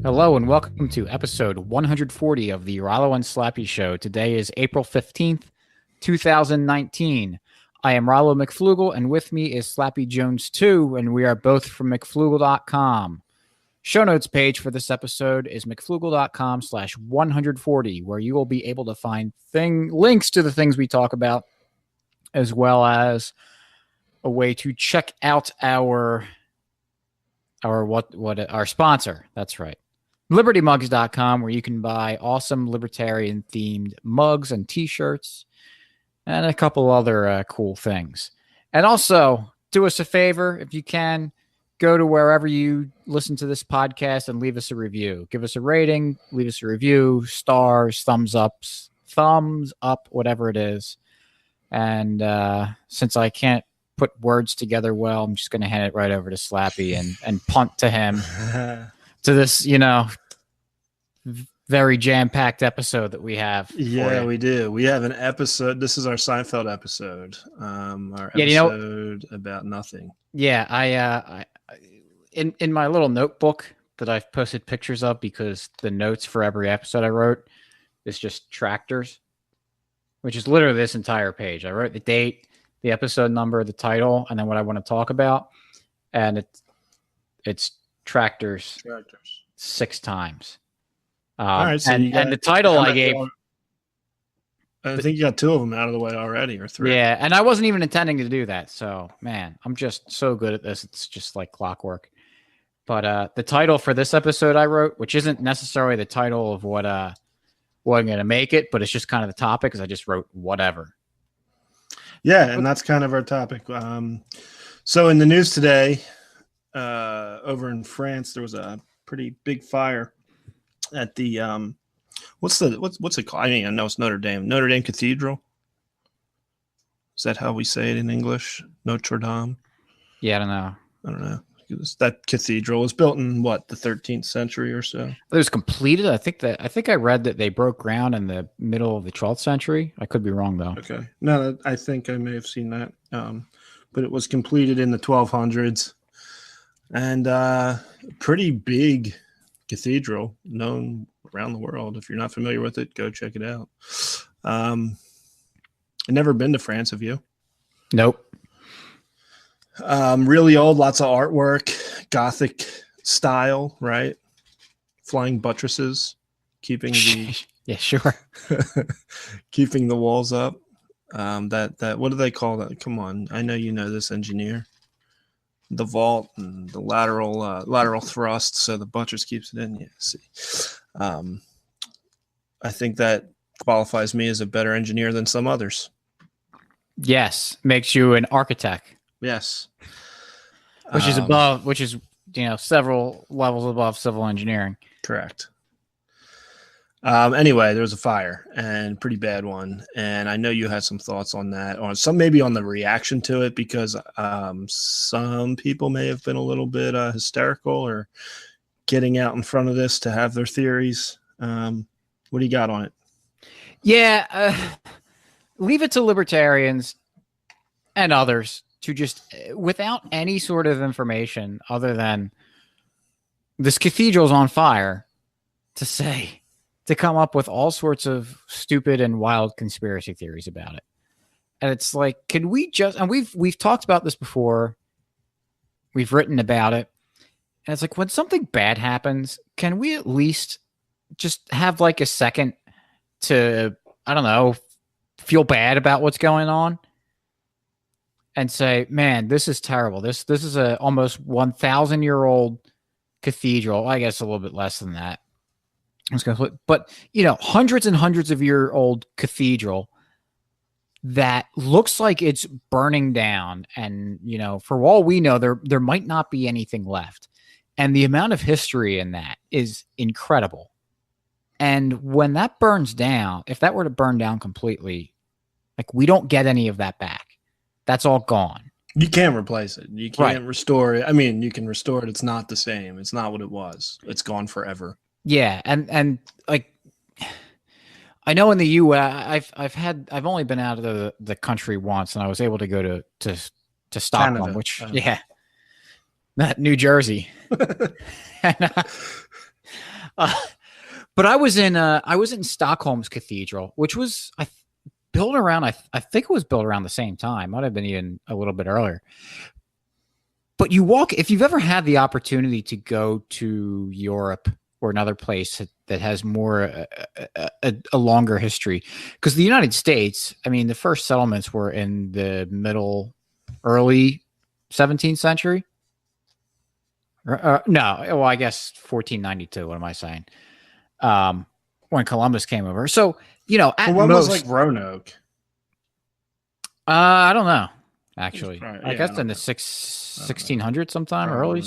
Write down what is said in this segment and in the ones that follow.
Hello and welcome to episode 140 of the Rollo and Slappy Show. Today is April 15th, 2019. I am Rollo McFlugel, and with me is Slappy Jones 2, and we are both from McFlugel.com. Show notes page for this episode is McFlugel.com/140, where you will be able to find links to the things we talk about, as well as a way to check out our sponsor. That's right. LibertyMugs.com, where you can buy awesome libertarian-themed mugs and T-shirts and a couple other cool things. And also, do us a favor, if you can, go to wherever you listen to this podcast and leave us a review. Give us a rating, leave us a review, stars, thumbs up, whatever it is. And since I can't put words together well, I'm just going to hand it right over to Slappy and punt to him to this, very jam-packed episode that we have. Yeah, we do. We have an episode. This is our Seinfeld episode. Our episode about nothing. Yeah, I in my little notebook that I've posted pictures of, because the notes for every episode I wrote is just tractors, which is literally this entire page. I wrote the date, the episode number, the title, and then what I want to talk about, and it's tractors 6 times. All right, so and the title I gave, I think you got 2 of them out of the way already, or 3. Yeah, and I wasn't even intending to do that. So, man, I'm just so good at this. It's just like clockwork. But the title for this episode I wrote, which isn't necessarily the title of what I'm going to make it, but it's just kind of the topic, because I just wrote whatever. Yeah, and that's kind of our topic. So in the news today, over in France, there was a pretty big fire at the what's it called? I mean, I know it's Notre Dame Cathedral. Is that how we say it in English? Notre Dame? Yeah, I don't know. That cathedral was built in the 13th century or so. It was completed. I think I read that they broke ground in the middle of the 12th century. I could be wrong though. Okay. No, I think I may have seen that. But it was completed in the 1200s, and pretty big cathedral, known around the world. If you're not familiar with it, go check it out. I've never been to France. Have you? Nope. Really old, lots of artwork, Gothic style, right? Flying buttresses, keeping the yeah, sure, keeping the walls up. That what do they call that? Come on, I know you know this, engineer. The vault and the lateral thrust, so the buttress keeps it in. Yeah, see, I think that qualifies me as a better engineer than some others. Yes, makes you an architect. Yes, which is several levels above civil engineering. Correct. Anyway, there was a fire, and pretty bad one. And I know you had some thoughts on that, or maybe on the reaction to it, because some people may have been a little bit hysterical or getting out in front of this to have their theories. What do you got on it? Yeah, leave it to libertarians and others to just, without any sort of information other than this cathedral's on fire, to come up with all sorts of stupid and wild conspiracy theories about it. And it's like, could we just, and we've talked about this before, we've written about it, and it's like, when something bad happens, can we at least just have like a second to, I don't know, feel bad about what's going on and say, man, this is terrible. This is a almost 1,000-year-old cathedral. I guess a little bit less than that. But, hundreds and hundreds of year old cathedral that looks like it's burning down. And, for all we know, there might not be anything left. And the amount of history in that is incredible. And when that burns down, if that were to burn down completely, like, we don't get any of that back. That's all gone. You can't replace it. You can't restore it. I mean, you can restore it. It's not the same. It's not what it was. It's gone forever. Yeah, and like, I know in the U.S. I've only been out of the country once, and I was able to go to Stockholm, Canada. Which not New Jersey. And, uh, but I was in Stockholm's cathedral, which was built around I think it was built around the same time. Might have been even a little bit earlier. But you walk if you've ever had the opportunity to go to Europe or another place that has more a longer history, because the United States, I mean, the first settlements were in the early 17th century. No, well, I guess 1492. What am I saying? When Columbus came over. So, at Well, what most, was like Roanoke? I don't know. Actually, Probably, I yeah, guess I in the don't 1600s sometime, Probably.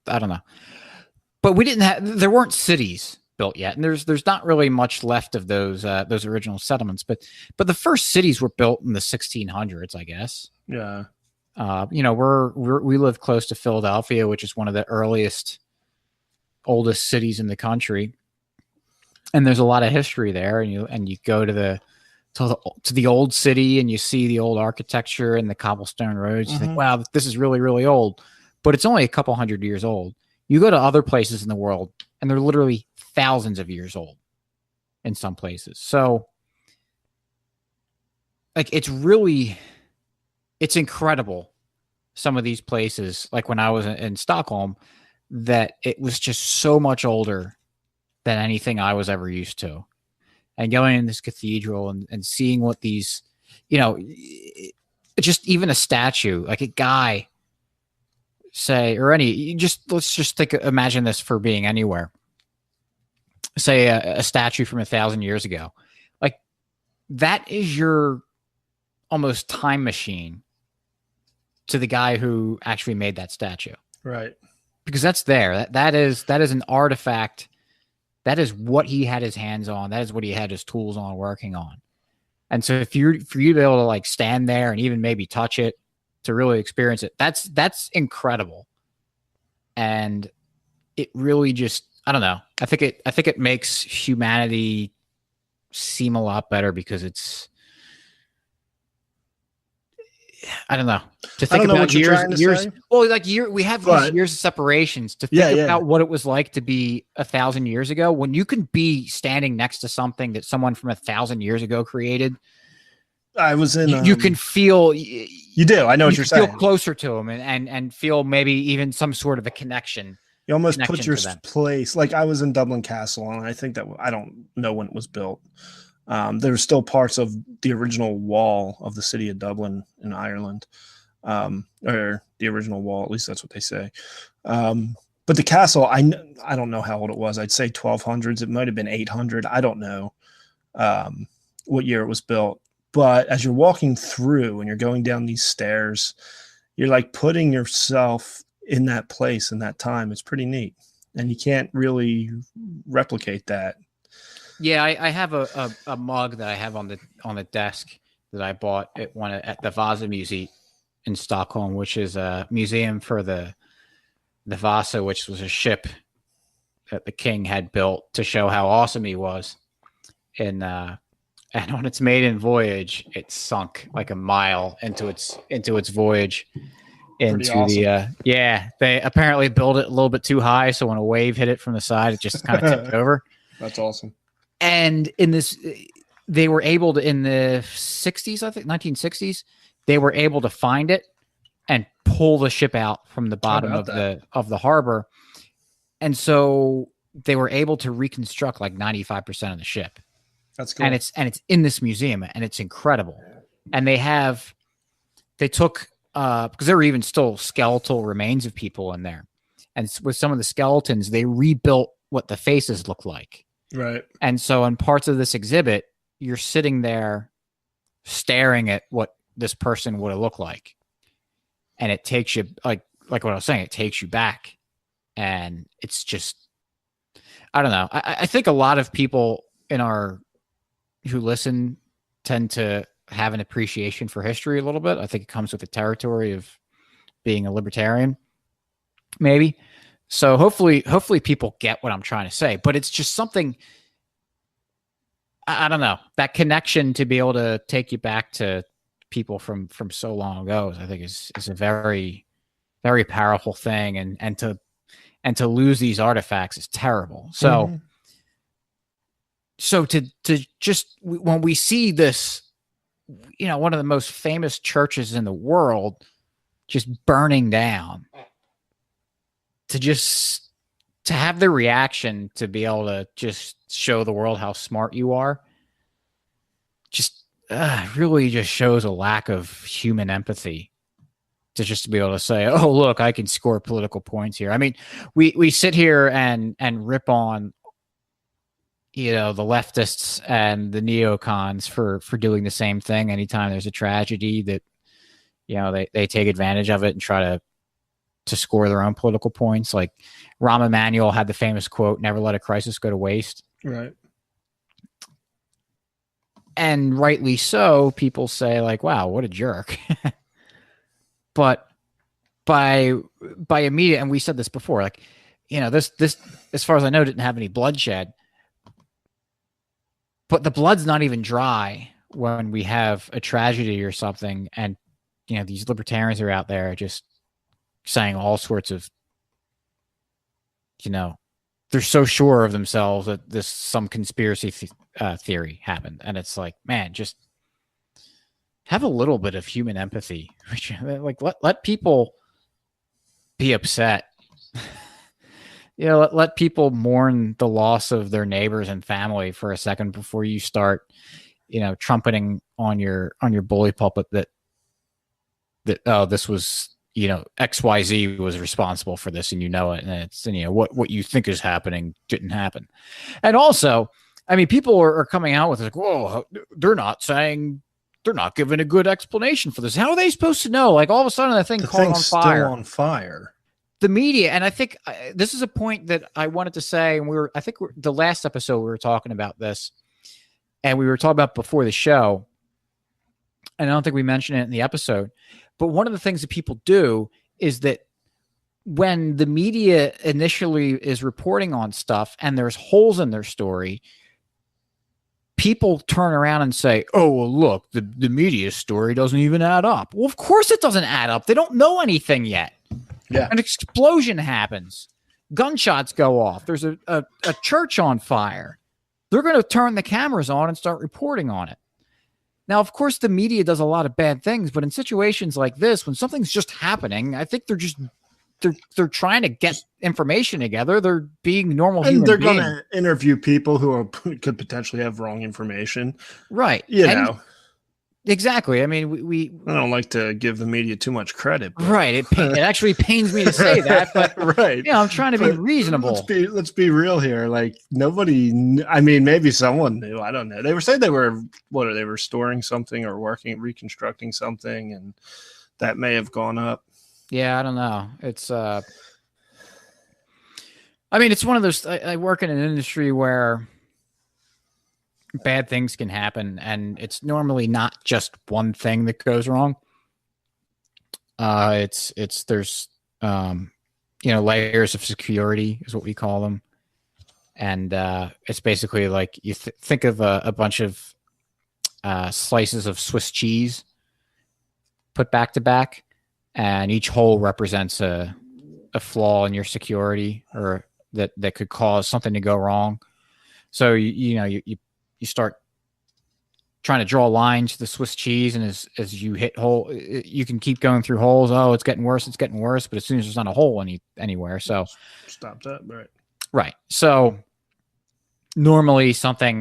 I don't know. But there weren't cities built yet, and there's not really much left of those original settlements. But the first cities were built in the 1600s, I guess. Yeah. We live close to Philadelphia, which is one of the oldest cities in the country, and there's a lot of history there. And you go to the old city, and you see the old architecture and the cobblestone roads. You think, wow, this is really, really old, but it's only a couple hundred years old. You go to other places in the world, and they're literally thousands of years old in some places. So, like, it's incredible. Some of these places, like when I was in Stockholm, that it was just so much older than anything I was ever used to. And going in this cathedral and seeing what these, just even a statue, like a guy, say, or let's just imagine this for being anywhere. Say a statue from 1,000 years ago, like that is your almost time machine to the guy who actually made that statue, Right? Because that's there. That is an artifact. That is what he had his hands on. That is what he had his tools on, working on. And so for you to be able to like stand there and even maybe touch it, to really experience it, that's incredible. And it really just, I don't know. I think it makes humanity seem a lot better, because it's, I don't know. To think about years. Well, like we have these years of separations. To think about what it was like to be 1,000 years ago, when you can be standing next to something that someone from 1,000 years ago created. I was in. You can feel. You do. I know what you're saying. Feel closer to them and feel maybe even some sort of a connection. You almost put your place. Like I was in Dublin Castle, and I think that I don't know when it was built. There's still parts of the original wall of the city of Dublin in Ireland, or the original wall. At least that's what they say. But the castle, I don't know how old it was. I'd say 1200s. It might have been 800. I don't know what year it was built. But as you're walking through and you're going down these stairs, you're like putting yourself in that place in that time. It's pretty neat, and you can't really replicate that. Yeah, I have a mug that I have on the desk that I bought at the Vasa Museum in Stockholm, which is a museum for the Vasa, which was a ship that the king had built to show how awesome he was. And on its maiden voyage, it sunk like a mile into its voyage. Awesome. They apparently built it a little bit too high, so when a wave hit it from the side, it just kind of tipped over. That's awesome. And they were able to, in the 60s, I think 1960s, they were able to find it and pull the ship out from the bottom of the harbor. And so they were able to reconstruct like 95% of the ship. That's cool. And it's in this museum, and it's incredible. And they took because there were even still skeletal remains of people in there. And with some of the skeletons, they rebuilt what the faces look like. Right. And so in parts of this exhibit, you're sitting there staring at what this person would have looked like. And it takes you, like what I was saying, it takes you back. And it's just, I don't know. I think a lot of people who listen tend to have an appreciation for history a little bit. I think it comes with the territory of being a libertarian, maybe. So hopefully people get what I'm trying to say, but it's just something, I don't know, that connection to be able to take you back to people from so long ago, I think is a very, very powerful thing. And and to lose these artifacts is terrible. So, so to just when we see this, one of the most famous churches in the world just burning down, to have the reaction to be able to just show the world how smart you are, just really just shows a lack of human empathy to be able to say, oh, look, I can score political points here. I mean, we sit here and rip on, the leftists and the neocons for doing the same thing. Anytime there's a tragedy that, they take advantage of it and try to score their own political points. Like Rahm Emanuel had the famous quote, "Never let a crisis go to waste." Right. And rightly so, people say like, wow, what a jerk. But by immediate, and we said this before, like, this, as far as I know, didn't have any bloodshed, but the blood's not even dry when we have a tragedy or something. And, these libertarians are out there just saying all sorts of, they're so sure of themselves that some conspiracy theory happened. And it's like, man, just have a little bit of human empathy. Like let people be upset. Let people mourn the loss of their neighbors and family for a second before you start, trumpeting on your bully pulpit that this was, XYZ was responsible for this, and it, and it's, what you think is happening didn't happen. And also, I mean, people are coming out with like, whoa, they're not giving a good explanation for this. How are they supposed to know? Like all of a sudden the thing caught on fire. Still on fire. The media, and I think this is a point that I wanted to say, and the last episode we were talking about this, and we were talking about before the show, and I don't think we mentioned it in the episode, but one of the things that people do is that when the media initially is reporting on stuff and there's holes in their story, people turn around and say, oh, well, look, the media story doesn't even add up. Well, of course it doesn't add up. They don't know anything yet. Yeah. An explosion happens. Gunshots go off. There's a church on fire. They're going to turn the cameras on and start reporting on it. Now, of course, the media does a lot of bad things, but in situations like this, when something's just happening, I think they're trying to get information together. They're being normal human beings. And they're going to interview people who could potentially have wrong information. Right. Exactly. I mean, I don't like to give the media too much credit. But. Right. It actually pains me to say that, but right. I'm trying to be reasonable. Let's be real here. Like nobody. I mean, maybe someone knew. I don't know. They were saying they were storing something or reconstructing something, and that may have gone up. Yeah, I don't know. It's I mean, it's one of those. I work in an industry where bad things can happen, and it's normally not just one thing that goes wrong. There's layers of security is what we call them, and it's basically like you think of a bunch of slices of Swiss cheese put back to back, and each hole represents a flaw in your security or that could cause something to go wrong. So you start trying to draw lines to the Swiss cheese, and as you hit hole, you can keep going through holes. Oh, it's getting worse. But as soon as there's not a hole anywhere, so stop that. Right. So normally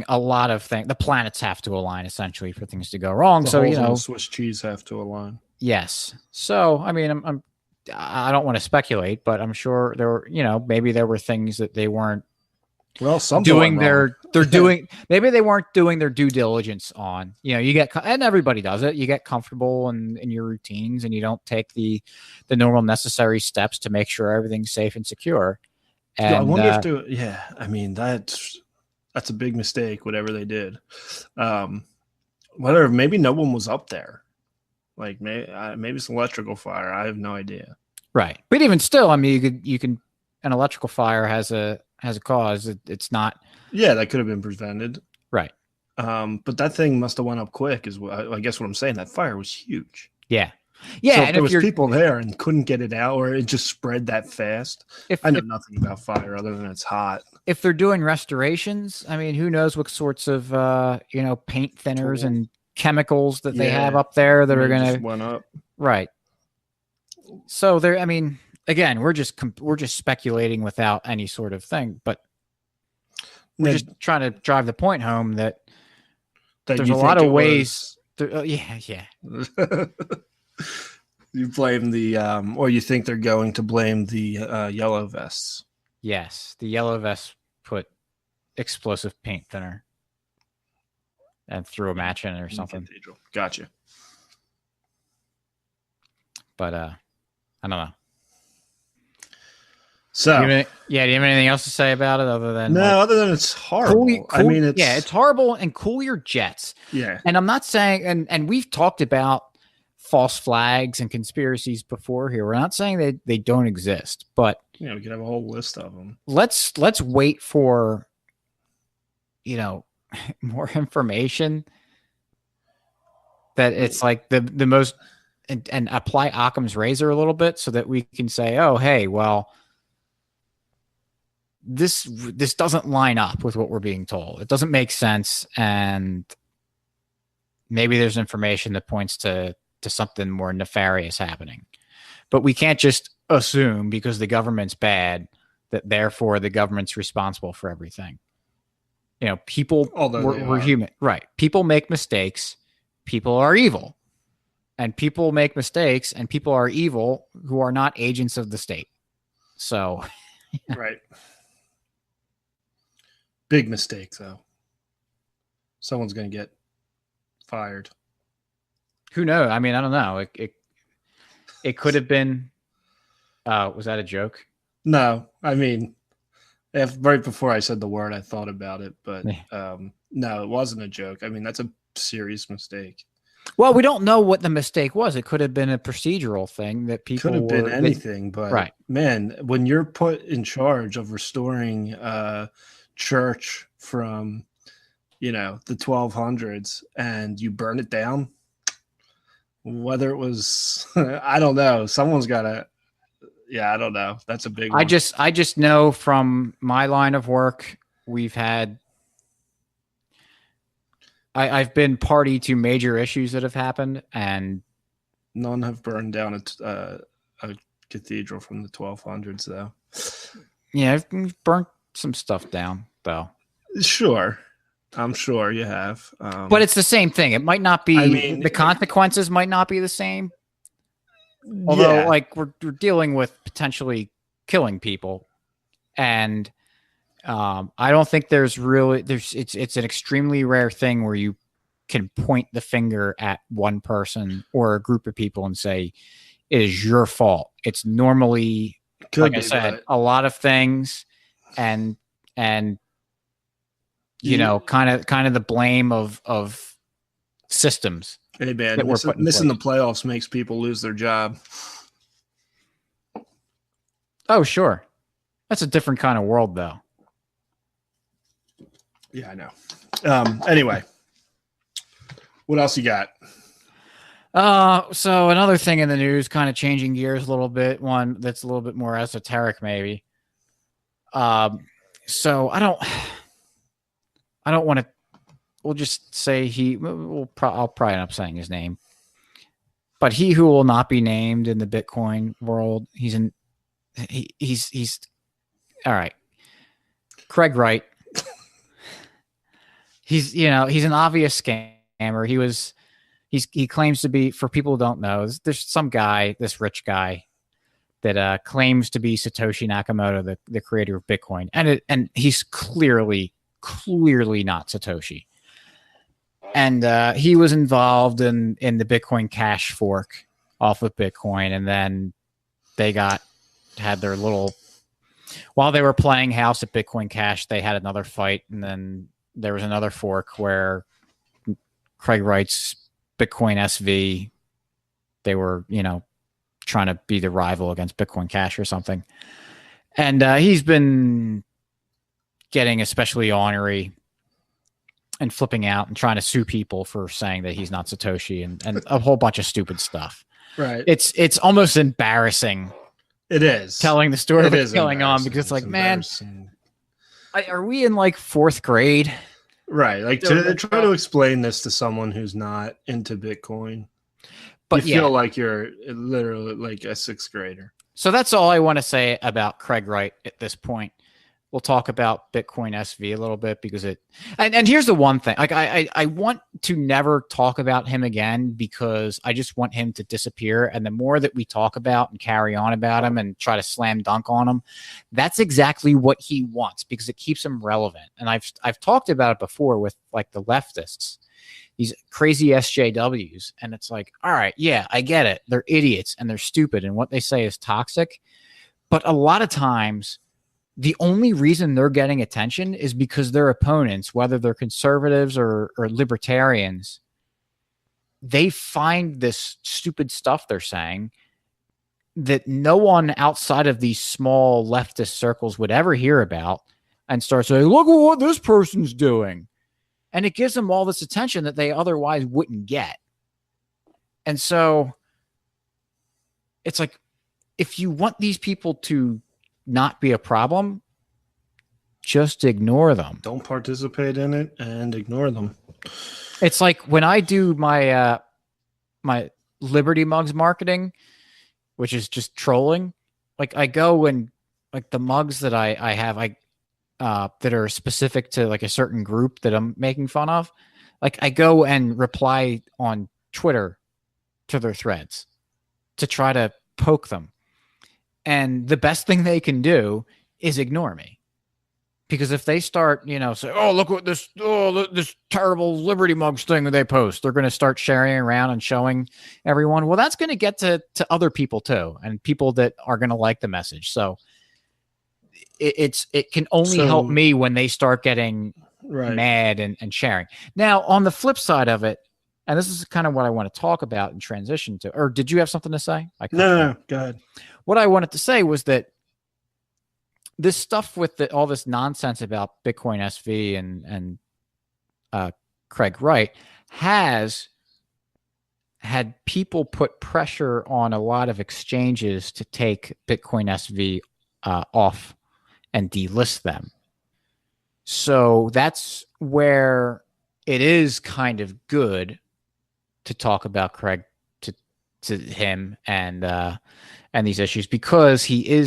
a lot of things, the planets have to align essentially for things to go wrong. The so holes in the Swiss cheese have to align. Yes. So I mean, I don't want to speculate, but I'm sure there were, maybe there were things that they weren't. Well, maybe they weren't doing their due diligence on, and everybody does it. You get comfortable in your routines and you don't take the normal necessary steps to make sure everything's safe and secure. And I wonder I mean, that's a big mistake, whatever they did. Maybe no one was up there. Like maybe it's an electrical fire. I have no idea. Right. But even still, I mean, you can, an electrical fire has a cause. It's not. Yeah, that could have been prevented. Right. But that thing must have went up quick. I guess what I'm saying. That fire was huge. Yeah. Yeah, So if and there if was you're people there and couldn't get it out, or it just spread that fast, if, I know if nothing about fire other than it's hot. if they're doing restorations, I mean, who knows what sorts of paint thinners Tools. and chemicals that they have Yeah, up there that are may just gonna went up. right. So there, I mean, again, we're just speculating without any sort of thing, but we're just trying to drive the point home that there's a lot of ways. Yeah. You blame the, or you think they're going to blame the yellow vests? Yes, the yellow vest put explosive paint thinner and threw a match in it or something. Cathedral. Gotcha. But I don't know. So do you have anything else to say about it other than other than it's horrible. I mean, it's horrible, and cool your jets. Yeah. And I'm not saying, and we've talked about false flags and conspiracies before here. We're not saying they don't exist, but we could have a whole list of them. Let's wait for more information that it's like the most and apply Occam's razor a little bit so that we can say, oh, hey, well, this doesn't line up with what we're being told. It doesn't make sense, and maybe there's information that points to something more nefarious happening. But we can't just assume because the government's bad that therefore the government's responsible for everything. People, we're human, right? People make mistakes. People are evil, and people make mistakes, and people are evil who are not agents of the state. So, right. Big mistake, though. Someone's going to get fired. Who knows? I mean, I don't know. It could have been. Was that a joke? No, I mean, right before I said the word, I thought about it, but no, it wasn't a joke. I mean, that's a serious mistake. Well, we don't know what the mistake was. It could have been a procedural thing that people could have been anything, but right. Man, when you're put in charge of restoring church from the 1200s and you burn it down, whether it was I don't know, someone's got to. Yeah, I don't know. That's a big one. I just know from my line of work, we've had I've been party to major issues that have happened, and none have burned down a cathedral from the 1200s, though. Yeah, I've burnt some stuff down, though. Sure. I'm sure you have. But it's the same thing. It might not be, the consequences might not be the same. Although, like, we're dealing with potentially killing people. And I don't think it's an extremely rare thing where you can point the finger at one person or a group of people and say, it is your fault. It's normally, like I said, a lot of things and kind of the blame of systems. Hey man, missing the playoffs makes people lose their job. Oh, sure. That's a different kind of world, though. Yeah, I know. Anyway, what else you got? So another thing in the news, kind of changing gears a little bit, one that's a little bit more esoteric, maybe. So I don't want to. We'll just say I'll probably end up saying his name, but he who will not be named in the Bitcoin world. He's all right. Craig Wright. He's an obvious scammer. He claims to be, for people who don't know, there's some guy, this rich guy that claims to be Satoshi Nakamoto, the creator of Bitcoin. And he's clearly not Satoshi. And he was involved in the Bitcoin Cash fork off of Bitcoin. And then they had their little, while they were playing house at Bitcoin Cash, they had another fight. And then there was another fork where Craig Wright's Bitcoin SV, they were, trying to be the rival against Bitcoin Cash or something. And he's been getting especially ornery and flipping out and trying to sue people for saying that he's not Satoshi and a whole bunch of stupid stuff. Right. It's almost embarrassing It is telling the story of It what's is going on, embarrassing. because it's like, man, embarrassing. are we in like fourth grade? Right. Like Doing to this try stuff? to explain this to someone who's not into Bitcoin, But you yeah, feel like you're literally like a sixth grader. so that's all I want to say about Craig Wright at this point. We'll talk about Bitcoin SV a little bit, because and here's the one thing, like I want to never talk about him again, because I just want him to disappear. And the more that we talk about and carry on about him and try to slam dunk on him, that's exactly what he wants, because it keeps him relevant. And I've talked about it before with like the leftists, these crazy SJWs. And it's like, all right, yeah, I get it. They're idiots and they're stupid and what they say is toxic. But a lot of times, the only reason they're getting attention is because their opponents, whether they're conservatives or libertarians, they find this stupid stuff they're saying that no one outside of these small leftist circles would ever hear about, and start saying, look at what this person's doing. And it gives them all this attention that they otherwise wouldn't get. And so it's like, if you want these people to not be a problem, just ignore them. Don't participate in it and ignore them. It's like when I do my my Liberty Mugs marketing, which is just trolling. Like I go and like the mugs that I have, that are specific to like a certain group that I'm making fun of. Like I go and reply on Twitter to their threads to try to poke them. And the best thing they can do is ignore me. Because if they start, say, oh, look what this terrible Liberty Mugs thing that they post, they're going to start sharing around and showing everyone. Well, that's going to get to other people too, and people that are going to like the message. So it can only help me when they start getting mad and sharing. Now, on the flip side of it, and this is kind of what I want to talk about and transition to, or did you have something to say? No, go ahead. What I wanted to say was that this stuff with all this nonsense about Bitcoin SV and Craig Wright has had people put pressure on a lot of exchanges to take Bitcoin SV off and delist them. So that's where it is kind of good to talk about Craig, to him and these issues, because he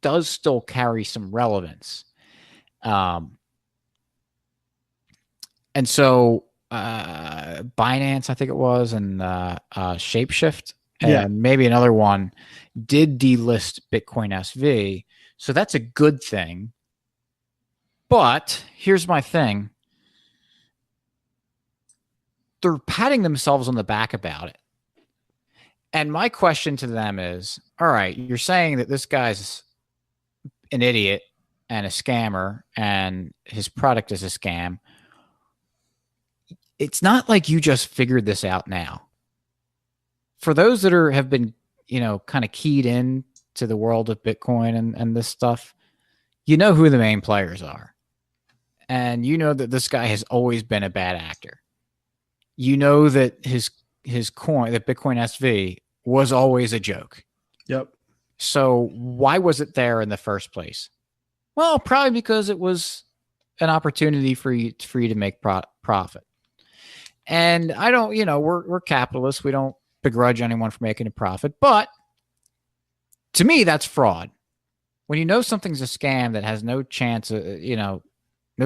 does still carry some relevance. And so Binance, I think it was, and Shapeshift, and maybe another one did delist Bitcoin SV. So that's a good thing. But here's my thing. They're patting themselves on the back about it. And my question to them is, all right, you're saying that this guy's an idiot and a scammer and his product is a scam. It's not like you just figured this out now. For those that have been, kind of keyed in to the world of Bitcoin and this stuff, you know who the main players are. And you know that this guy has always been a bad actor. You know that his coin, that Bitcoin SV, was always a joke. Yep. So why was it there in the first place? Well, probably because it was an opportunity for you to make profit. And I don't, we're capitalists. We don't begrudge anyone for making a profit. But to me, that's fraud. When you know something's a scam that has no chance, no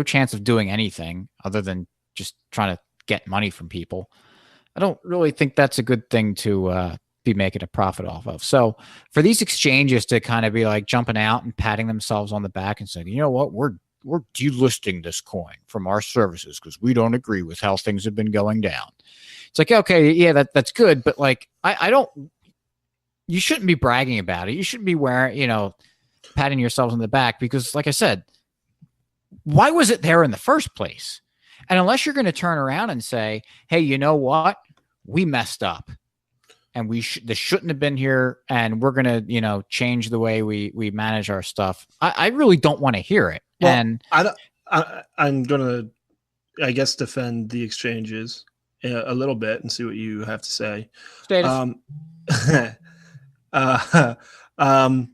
chance of doing anything other than just trying to get money from people, I don't really think that's a good thing to be making a profit off of. So for these exchanges to kind of be like jumping out and patting themselves on the back and saying, you know what, we're delisting this coin from our services because we don't agree with how things have been going down. It's like, okay, yeah, that's good. But like, you shouldn't be bragging about it. You shouldn't be patting yourselves on the back, because like I said, why was it there in the first place? And unless you're going to turn around and say, hey, you know what? We messed up and this shouldn't have been here. And we're going to, change the way we manage our stuff. I really don't want to hear it. Well, and I'm going to, I guess, defend the exchanges a little bit and see what you have to say. uh, um,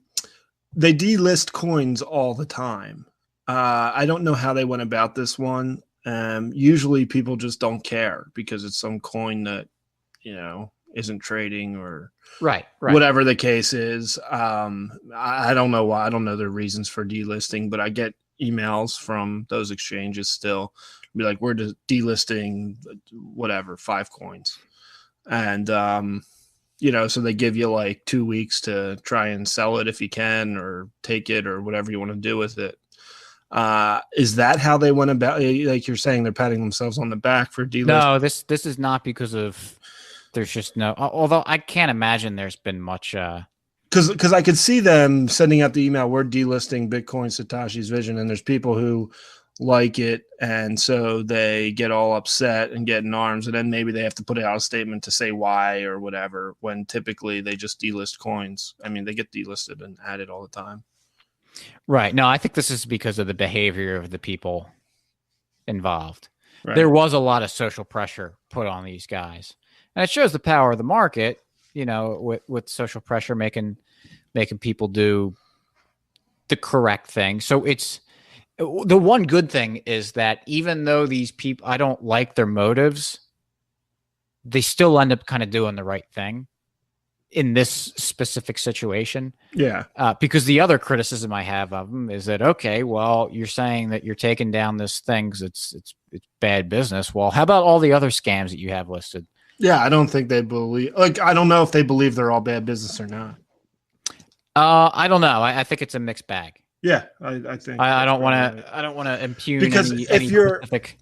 they delist coins all the time. I don't know how they went about this one. Usually people just don't care because it's some coin that, isn't trading or Right. whatever the case is. I don't know why. I don't know their reasons for delisting, but I get emails from those exchanges still be like, we're just delisting whatever, 5 coins. And, so they give you like 2 weeks to try and sell it if you can, or take it, or whatever you want to do with it. Is that how they went about? Like you're saying, they're patting themselves on the back for delisting? No, this is not because of. There's just no. Although I can't imagine there's been much. Because I could see them sending out the email, we're delisting Bitcoin Satoshi's Vision, and there's people who like it, and so they get all upset and get in arms, and then maybe they have to put out a statement to say why or whatever, when typically they just delist coins. I mean, they get delisted and added all the time. Right. No, I think this is because of the behavior of the people involved. Right. There was a lot of social pressure put on these guys, and it shows the power of the market. With social pressure making people do the correct thing. So it's the one good thing is that even though these people, I don't like their motives, they still end up kind of doing the right thing in this specific situation. Yeah. Because the other criticism I have of them is that, okay, well, you're saying that you're taking down this thing because it's bad business. Well, how about all the other scams that you have listed? Yeah, I don't think they believe. I don't know if they believe they're all bad business or not. I don't know. I think it's a mixed bag. Yeah, I think. I don't want to. I don't want to impugn because any specific.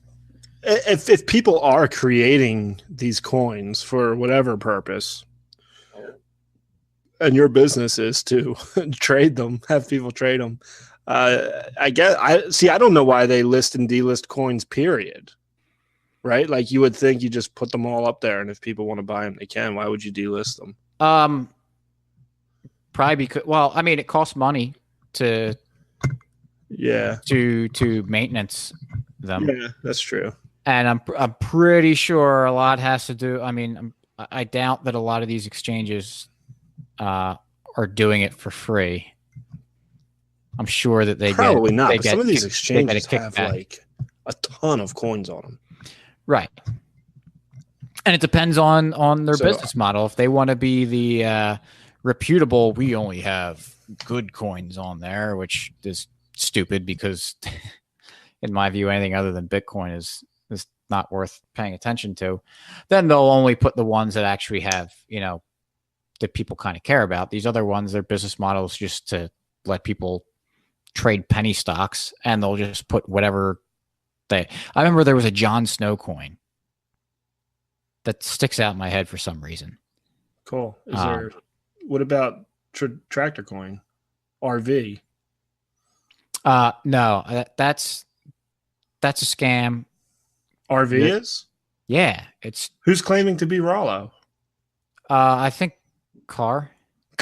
If people are creating these coins for whatever purpose, and your business is to trade them, have people trade them, I don't know why they list and delist coins. Period. Right? Like you would think you just put them all up there, and if people want to buy them, they can. Why would you delist them? Probably because, well, I mean, it costs money to maintenance them. Yeah, that's true. And I'm pretty sure a lot has to do. I mean, I doubt that a lot of these exchanges are doing it for free. I'm sure that they probably not. But some of these exchanges have like a ton of coins on them. Right. And it depends on their business model. If they want to be the reputable, we only have good coins on there, which is stupid because in my view, anything other than Bitcoin is not worth paying attention to. Then they'll only put the ones that actually have, that people kind of care about. These other ones, their business model is just to let people trade penny stocks, and they'll just put whatever I remember there was a Jon Snow coin that sticks out in my head for some reason. Cool. What about Tractor Coin? RV? No, that's a scam. RV is? Yeah, it's. Who's claiming to be Rollo? I think Car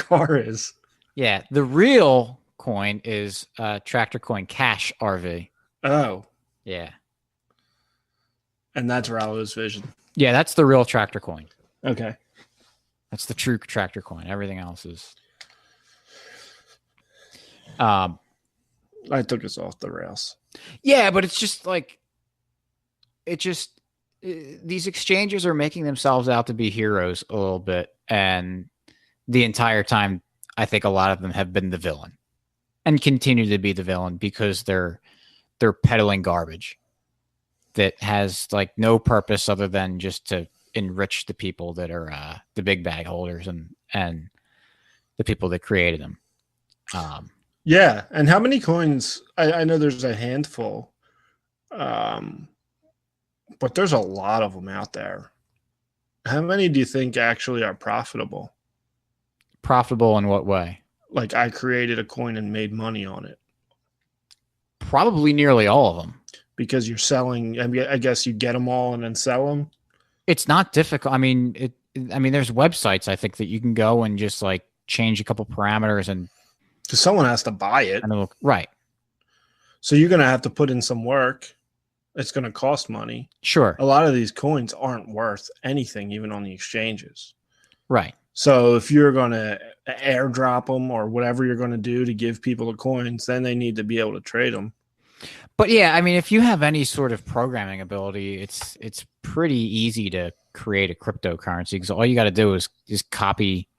is. Yeah, the real coin is Tractor Coin Cash RV. Oh. Yeah. And that's Rollo's Vision. Yeah, that's the real Tractor Coin. Okay. That's the true Tractor Coin. Everything else is. I took us off the rails. Yeah, but it's just like, these exchanges are making themselves out to be heroes a little bit. And the entire time, I think a lot of them have been the villain and continue to be the villain because they're peddling garbage that has like no purpose other than just to enrich the people that are the big bag holders and the people that created them. Yeah. And how many coins? I know there's a handful, but there's a lot of them out there. How many do you think actually are profitable? Profitable in what way? Like I created a coin and made money on it. Probably nearly all of them. Because you're selling, I guess you get them all and then sell them. It's not difficult. I mean, there's websites I think that you can go and just like change a couple parameters and. Because someone has to buy it. Right. So you're going to have to put in some work. It's going to cost money. Sure. A lot of these coins aren't worth anything, even on the exchanges. Right. So if you're going to airdrop them or whatever you're going to do to give people the coins, then they need to be able to trade them. But yeah, I mean, if you have any sort of programming ability, it's pretty easy to create a cryptocurrency because all you got to do is copy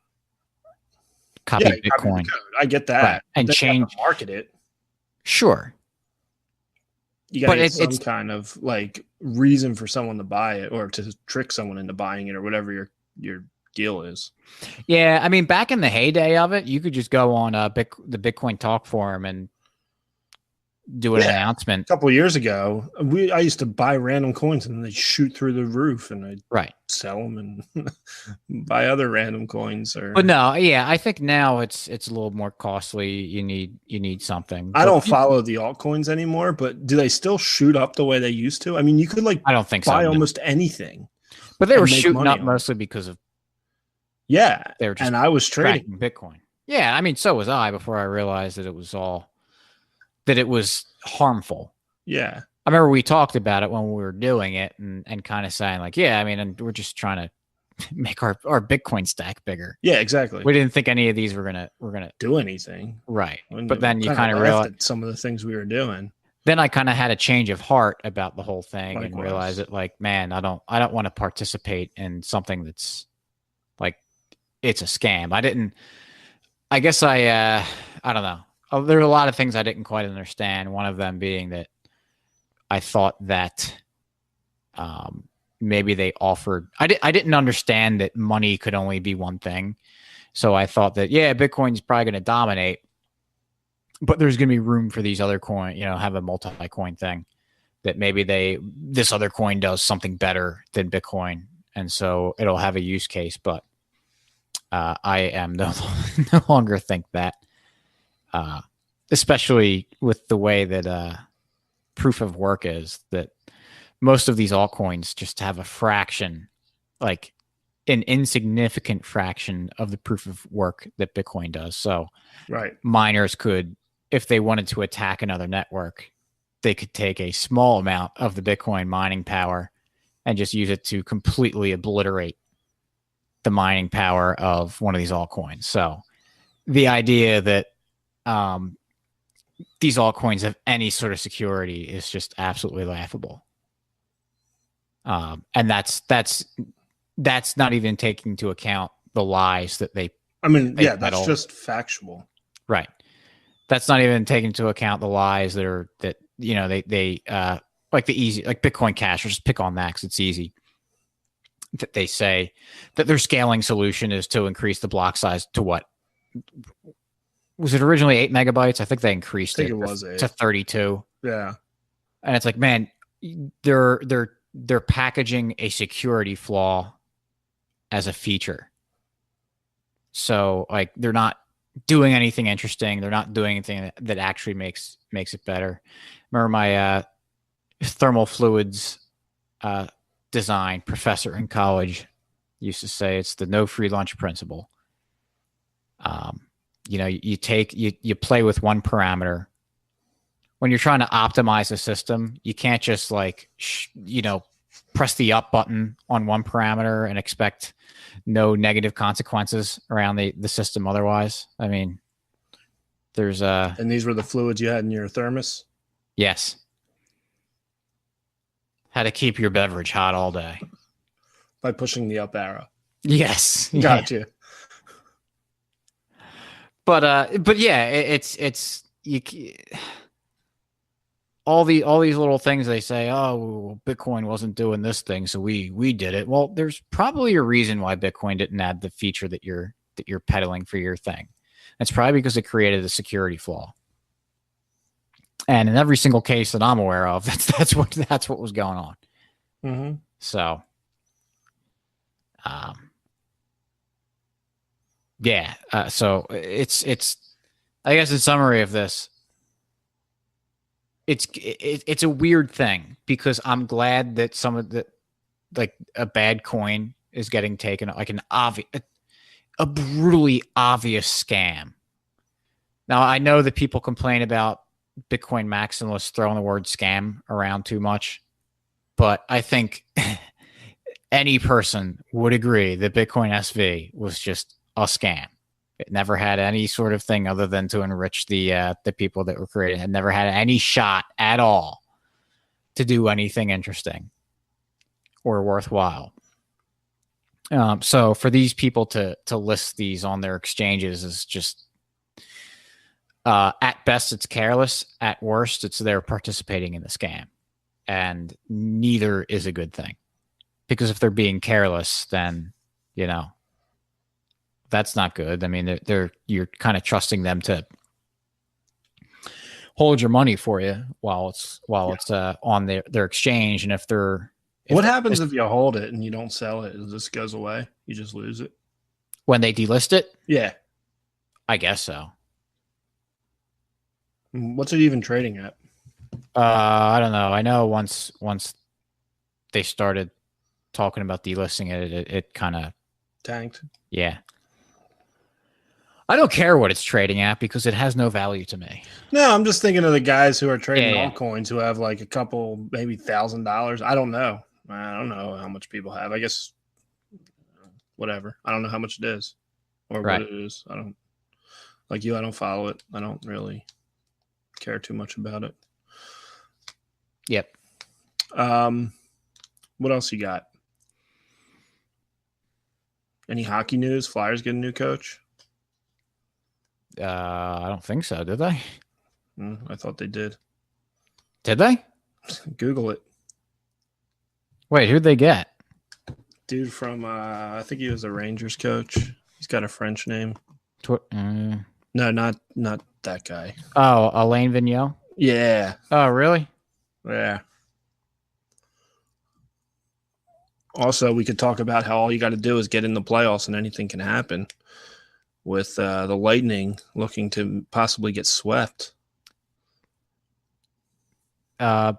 Bitcoin. I get that. Right. And change market it. Sure. You got to get some kind of like reason for someone to buy it or to trick someone into buying it or whatever your deal is. Yeah, I mean, back in the heyday of it, you could just go on the Bitcoin Talk forum and do an announcement. A couple of years ago, I used to buy random coins and they shoot through the roof, and I'd sell them and buy other random coins. But no, yeah, I think now it's a little more costly. You need something. I don't follow the altcoins anymore, but do they still shoot up the way they used to? I mean, you could I don't think buy almost anything, but they were shooting up mostly because of they were just and I was trading Bitcoin. Yeah, I mean, so was I before I realized that it was harmful. Yeah. I remember we talked about it when we were doing it and kind of saying like, yeah, I mean, and we're just trying to make our Bitcoin stack bigger. Yeah, exactly. We didn't think any of these were gonna do anything. Right. But then you kind of realized some of the things we were doing. Then I kind of had a change of heart about the whole thing and realized that like, man, I don't want to participate in something that's like it's a scam. I don't know. There are a lot of things I didn't quite understand. One of them being that I thought that maybe they offered. I didn't understand that money could only be one thing. So I thought that Bitcoin's probably going to dominate, but there's going to be room for these other coin. Have a multi-coin thing that maybe this other coin does something better than Bitcoin, and so it'll have a use case. But I am no longer think that. Especially with the way that proof of work is, that most of these altcoins just have a fraction, like an insignificant fraction of the proof of work that Bitcoin does. So miners could, if they wanted to attack another network, they could take a small amount of the Bitcoin mining power and just use it to completely obliterate the mining power of one of these altcoins. So the idea that these altcoins have any sort of security is just absolutely laughable. And that's not even taking into account the lies that they. I mean, that's just factual, right? That's not even taking into account the lies that they like the easy, like Bitcoin Cash, or just pick on that because it's easy. That they say that their scaling solution is to increase the block size to what? Was it originally 8 megabytes? I think they increased it to 32. Yeah. And it's like, man, they're packaging a security flaw as a feature. So like they're not doing anything interesting. They're not doing anything that actually makes it better. Remember my thermal fluids design professor in college used to say it's the no free lunch principle. You play with one parameter. When you're trying to optimize a system, you can't just press the up button on one parameter and expect no negative consequences around the system otherwise. I mean, there's and these were the fluids you had in your thermos? Yes. How to keep your beverage hot all day. By pushing the up arrow. Yes. Gotcha. But yeah, it's all these little things they say. Oh, Bitcoin wasn't doing this thing, so we did it. Well, there's probably a reason why Bitcoin didn't add the feature that you're peddling for your thing. It's probably because it created a security flaw. And in every single case that I'm aware of, that's what was going on. Mm-hmm. So, so it's I guess in summary of this, it's a weird thing because I'm glad that some of the, like a bad coin is getting taken, like a brutally obvious scam. Now I know that people complain about Bitcoin maximalists throwing the word scam around too much, but I think any person would agree that Bitcoin SV was just a scam. It never had any sort of thing other than to enrich the people that were creating it. It never had any shot at all to do anything interesting or worthwhile. So for these people to list these on their exchanges is just, at best, it's careless. At worst, it's they're participating in the scam. And neither is a good thing. Because if they're being careless, then, that's not good. I mean, you're kind of trusting them to hold your money for you while it's on their exchange. And what happens if you hold it and you don't sell it? It just goes away. You just lose it when they delist it. Yeah, I guess so. What's it even trading at? I don't know. I know once they started talking about delisting it kind of tanked. Yeah. I don't care what it's trading at because it has no value to me. No, I'm just thinking of the guys who are trading altcoins who have like a couple, maybe $1,000. I don't know. I don't know how much people have. I guess whatever. I don't know how much it is or what it is. I don't like you. I don't follow it. I don't really care too much about it. Yep. What else you got? Any hockey news? Flyers get a new coach? I don't think so. Did they? I thought they did. Did they? Google it. Wait, who'd they get? Dude from I think he was a Rangers coach. He's got a French name. No, not that guy. Oh, Alain Vigneault? Yeah. Oh, really? Yeah. Also, we could talk about how all you got to do is get in the playoffs and anything can happen with the Lightning looking to possibly get swept. That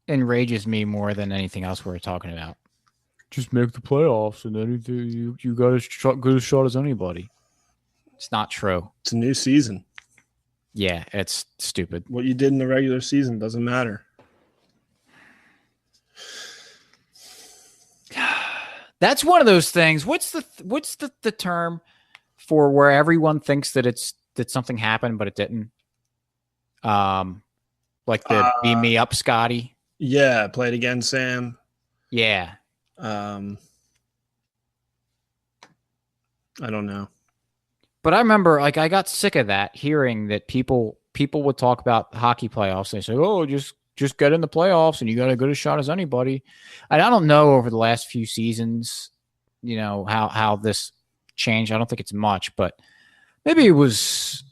enrages me more than anything else we're talking about. Just make the playoffs and then you got as good a shot as anybody. It's not true. It's a new season. Yeah, it's stupid. What you did in the regular season doesn't matter. That's one of those things. What's the term for where everyone thinks that something happened but it didn't? Like the beam me up, Scotty. Yeah, play it again, Sam. Yeah. I don't know. But I remember, like, I got sick of that, hearing that people would talk about hockey playoffs. They say, "Oh, just get in the playoffs, and you got as good a shot as anybody." And I don't know over the last few seasons, how this changed. I don't think it's much, but maybe it was,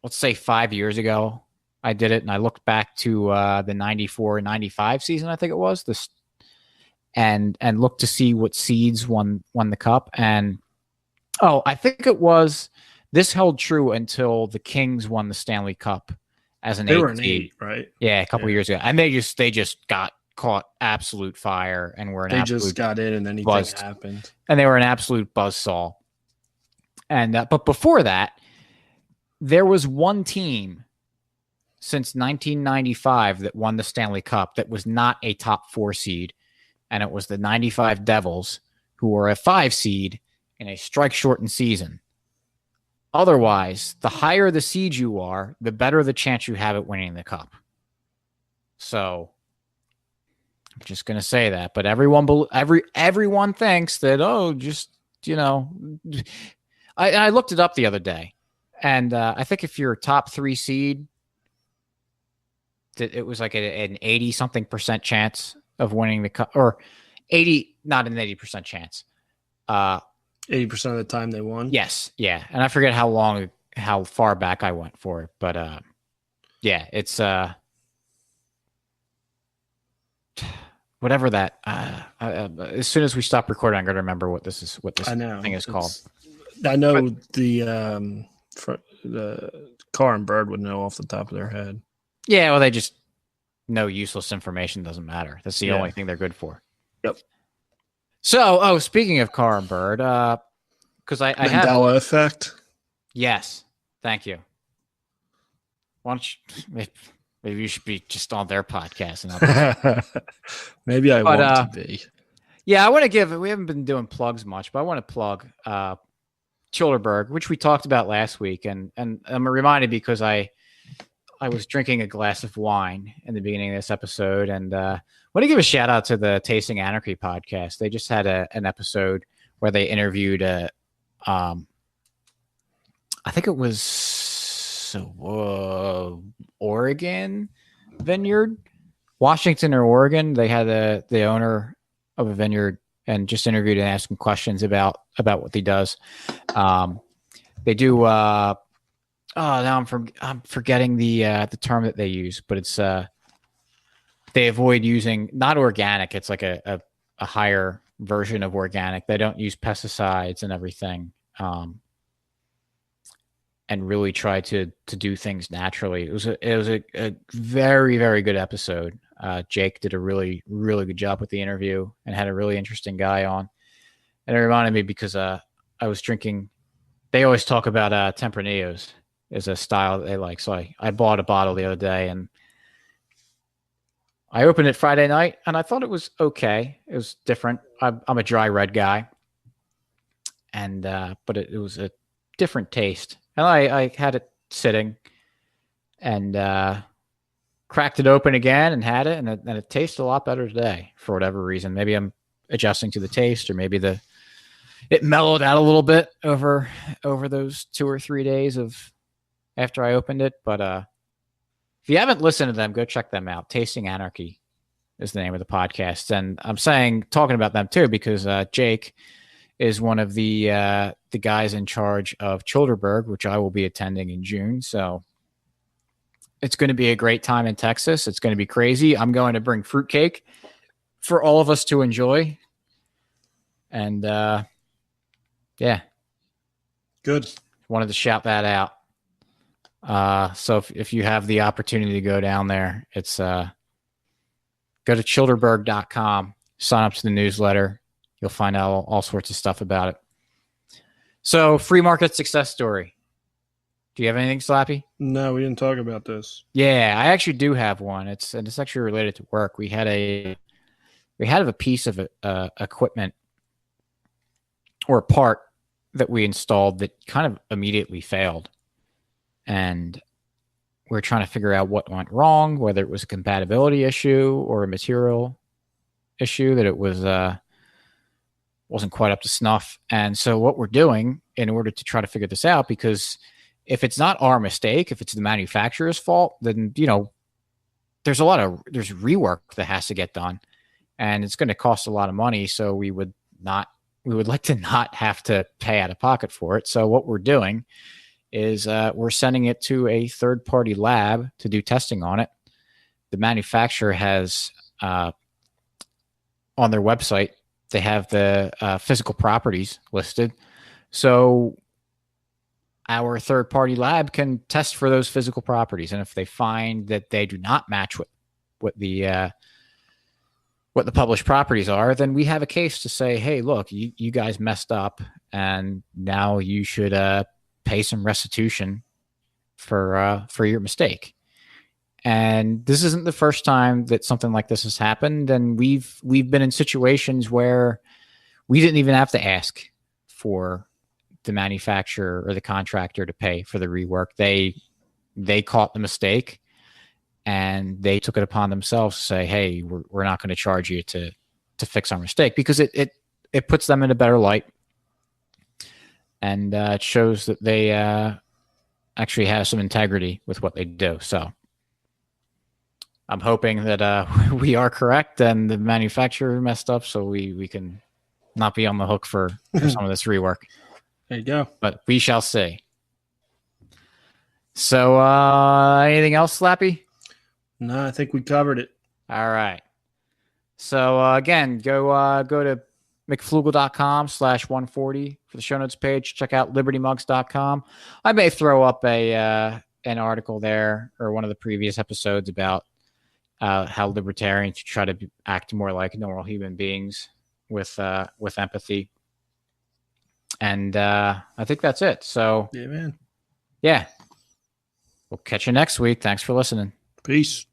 let's say, 5 years ago. I did it, and I looked back to the 94-95 season, I think it was, and looked to see what seeds won the cup. And I think it was, this held true until the Kings won the Stanley Cup as an 8 seed. They were an 8, right? Yeah, a couple years ago. And they just got caught absolute fire and were they just got in and anything happened. And they were an absolute buzzsaw. And but before that, there was one team since 1995 that won the Stanley Cup that was not a top 4 seed, and it was the 95 Devils, who were a 5 seed in a strike-shortened season. Otherwise, the higher the seed you are, the better the chance you have at winning the cup. So, I'm just going to say that. But everyone thinks that, I looked it up the other day. And I think if you're a top 3 seed, that it was like an 80-something% chance of winning the cup. Or 80, not an 80% chance. 80% of the time they won. Yes, yeah, and I forget how far back I went for it, but yeah, it's whatever that. As soon as we stop recording, I'm gonna remember what this thing is called. I know the Carr and Bird would know off the top of their head. Yeah, well, they just know useless information doesn't matter. That's the only thing they're good for. Yep. So, speaking of Carr and Bird, because I have Mandela effect. Yes, thank you. Why don't you? Maybe you should be just on their podcast. And Maybe I But, want to be. yeah, I want to give. We haven't been doing plugs much, but I want to plug Childerberg, which we talked about last week, and I'm reminded because I was drinking a glass of wine in the beginning of this episode, and want to give a shout out to the Tasting Anarchy podcast. They just had an episode where they interviewed I think it was Oregon vineyard, Washington or Oregon. They had the owner of a vineyard and just interviewed and asked him questions about what he does. They do. Now I'm forgetting the term that they use, but it's they avoid using not organic. It's like a higher version of organic. They don't use pesticides and everything, and really try to do things naturally. It was a very, very good episode. Jake did a really, really good job with the interview and had a really interesting guy on. And it reminded me because I was drinking. They always talk about Tempranillos as a style that they like. So I bought a bottle the other day and I opened it Friday night and I thought it was okay. It was different. I'm a dry red guy, and but it was a different taste. And I had it sitting and cracked it open again and had it, and it tastes a lot better today for whatever reason. Maybe I'm adjusting to the taste, or maybe it mellowed out a little bit over those 2 or 3 days of after I opened it. But if you haven't listened to them, go check them out. Tasting Anarchy is the name of the podcast, and I'm talking about them too because Jake is one of the guys in charge of Childerberg, which I will be attending in June. So it's going to be a great time in Texas. It's going to be crazy. I'm going to bring fruitcake for all of us to enjoy. And yeah. Good. Wanted to shout that out. So if you have the opportunity to go down there, it's go to childerberg.com, sign up to the newsletter. You'll find out all sorts of stuff about it. So, free market success story. Do you have anything, Slappy? No, we didn't talk about this. Yeah, I actually do have one. It's actually related to work. We had a piece of equipment or a part that we installed that kind of immediately failed, and we're trying to figure out what went wrong, whether it was a compatibility issue or a material issue, that it was wasn't quite up to snuff. And so what we're doing in order to try to figure this out, because if it's not our mistake, if it's the manufacturer's fault, then, there's rework that has to get done, and it's going to cost a lot of money. So we would like to not have to pay out of pocket for it. So what we're doing is we're sending it to a third-party lab to do testing on it. The manufacturer has on their website, they have the physical properties listed. So our third-party lab can test for those physical properties. And if they find that they do not match what the published properties are, then we have a case to say, hey, look, you guys messed up, and now you should pay some restitution for your mistake. And this isn't the first time that something like this has happened. And we've been in situations where we didn't even have to ask for the manufacturer or the contractor to pay for the rework. They caught the mistake and they took it upon themselves to say, hey, we're not going to charge you to fix our mistake, because it puts them in a better light. And it shows that they actually have some integrity with what they do. So I'm hoping that we are correct and the manufacturer messed up, so we can not be on the hook for some of this rework. There you go. But we shall see. So anything else, Slappy? No, I think we covered it. All right. So again, go to mcflugel.com/140 for the show notes page. Check out libertymugs.com. I may throw up an article there, or one of the previous episodes, about how libertarians try to act more like normal human beings with empathy. And I think that's it. So yeah, man. Yeah. We'll catch you next week. Thanks for listening. Peace.